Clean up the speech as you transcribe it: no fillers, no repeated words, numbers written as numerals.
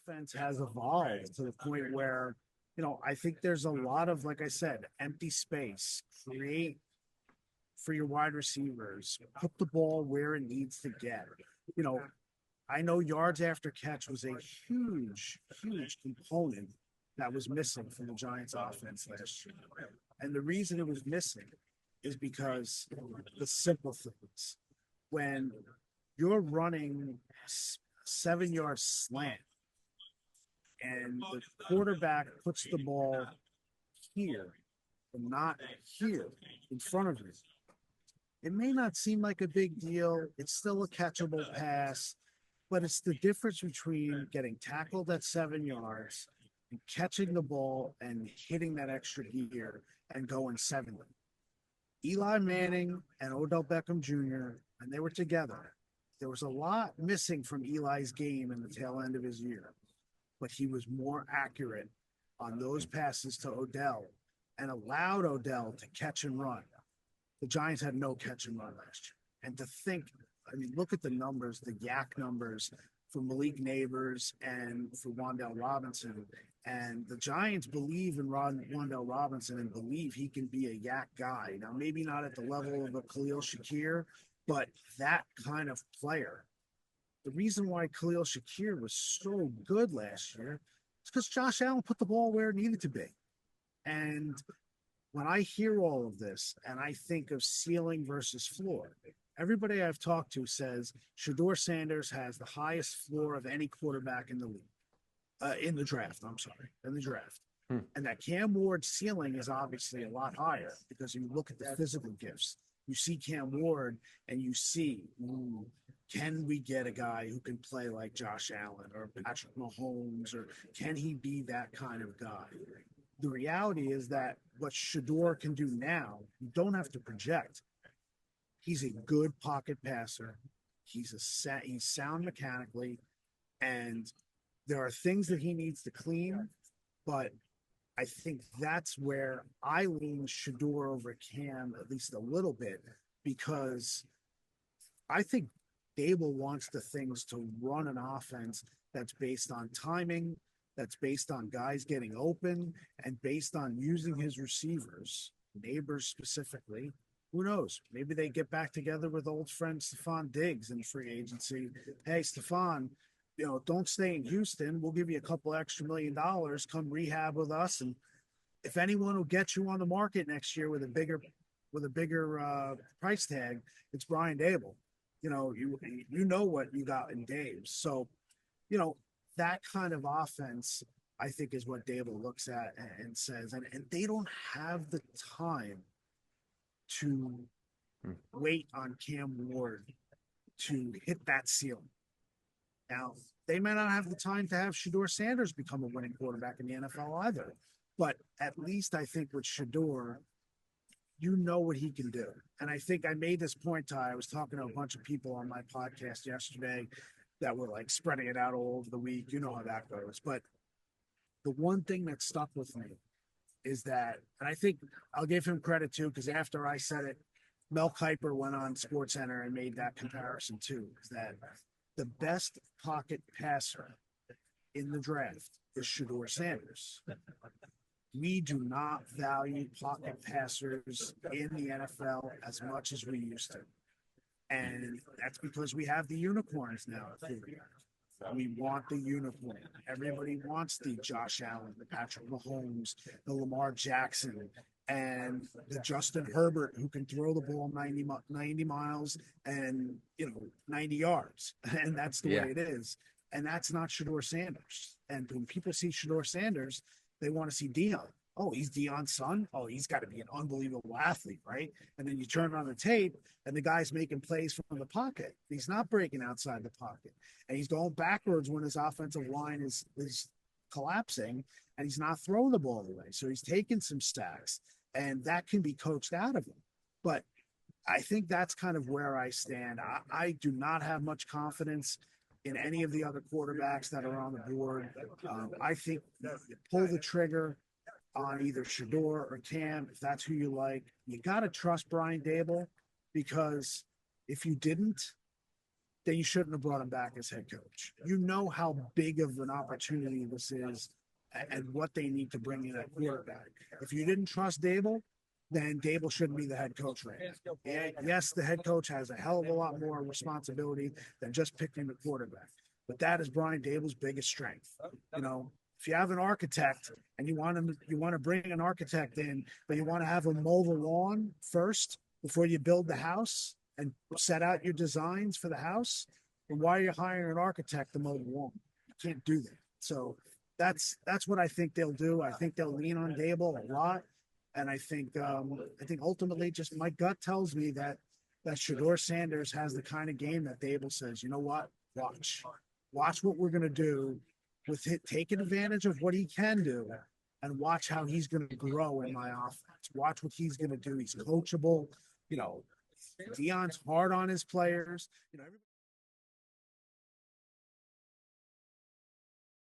offense has evolved to the point where, I think there's a lot of, like I said, empty space. Create for your wide receivers, put the ball where it needs to get. You know, I know yards after catch was a huge, huge component that was missing from the Giants offense last year. And the reason it was missing is because the simple things. When you're running 7 yard slant and the quarterback puts the ball here and not here in front of you, it may not seem like a big deal. It's still a catchable pass, but it's the difference between getting tackled at 7 yards and catching the ball and hitting that extra gear and going 70. Eli Manning and Odell Beckham Jr., and they were together. There was a lot missing from Eli's game in the tail end of his year, but he was more accurate on those passes to Odell and allowed Odell to catch and run. The Giants had no catch and run last year. And to think, I mean, look at the numbers, the yak numbers for Malik Neighbors and for Wan'Dale Robinson. And the Giants believe in Wan'Dale Robinson and believe he can be a yak guy. Now, maybe not at the level of a Khalil Shakir, but that kind of player. The reason why Khalil Shakir was so good last year is because Josh Allen put the ball where it needed to be. And when I hear all of this and I think of ceiling versus floor, everybody I've talked to says Shedeur Sanders has the highest floor of any quarterback in the league, in the draft. I'm sorry, in the draft. And that Cam Ward's ceiling is obviously a lot higher because you look at the physical gifts. You see Cam Ward and you see, can we get a guy who can play like Josh Allen or Patrick Mahomes, or can he be that kind of guy? The reality is that what Shedeur can do now, you don't have to project. He's a good pocket passer. He's sound mechanically, and there are things that he needs to clean. But I think that's where I lean Shedeur over Cam at least a little bit, because I think Daboll wants the things to run an offense that's based on timing, that's based on guys getting open, and based on using his receivers, Neighbors specifically. Who knows? Maybe they get back together with old friend Stephon Diggs in free agency. Hey, Stephon, don't stay in Houston. We'll give you a couple extra $1 million. Come rehab with us, and if anyone will get you on the market next year with a bigger price tag, it's Brian Daboll. You know what you got in Dave's. So, that kind of offense, I think, is what Daboll looks at and says, and they don't have the time to wait on Cam Ward to hit that ceiling. Now, they may not have the time to have Shedeur Sanders become a winning quarterback in the NFL either. But at least I think with Shedeur, you know what he can do. And I think I made this point, Ty. I was talking to a bunch of people on my podcast yesterday that were like spreading it out all over the week. You know how that goes. But the one thing that stuck with me is that, and I think I'll give him credit too, because after I said it, Mel Kiper went on SportsCenter and made that comparison too, is that the best pocket passer in the draft is Shedeur Sanders. We do not value pocket passers in the NFL as much as we used to. And that's because we have the unicorns now. We want the unicorn. Everybody wants the Josh Allen, the Patrick Mahomes, the Lamar Jackson, and the Justin Herbert, who can throw the ball 90 miles and 90 yards. And that's the way it is. And that's not Shedeur Sanders. And when people see Shedeur Sanders, they want to see Deion. Oh, he's Deion's son. Oh, he's got to be an unbelievable athlete, right? And then you turn on the tape, and the guy's making plays from the pocket. He's not breaking outside the pocket, and he's going backwards when his offensive line is collapsing, and he's not throwing the ball away. So he's taking some stacks, and that can be coached out of him. But I think that's kind of where I stand. I do not have much confidence in any of the other quarterbacks that are on the board. I think you pull the trigger on either Shedeur or Cam, if that's who you like. You got to trust Brian Daboll, because if you didn't, then you shouldn't have brought him back as head coach. You know how big of an opportunity this is and what they need to bring in at quarterback. If you didn't trust Daboll, then Daboll shouldn't be the head coach right now. Yeah, yes, the head coach has a hell of a lot more responsibility than just picking the quarterback. But that is Brian Daboll's biggest strength. You know, if you have an architect and you want to bring an architect in, but you want to have him mow the lawn first before you build the house and set out your designs for the house, then why are you hiring an architect to mow the lawn? You can't do that. So that's what I think they'll do. I think they'll lean on Daboll a lot, and I think ultimately, just my gut tells me that Shedeur Sanders has the kind of game that Daboll says, you know what, watch what we're gonna do with it, taking advantage of what he can do, and watch how he's gonna grow in my offense. Watch what he's gonna do. He's coachable. You know, Deion's hard on his players. You know.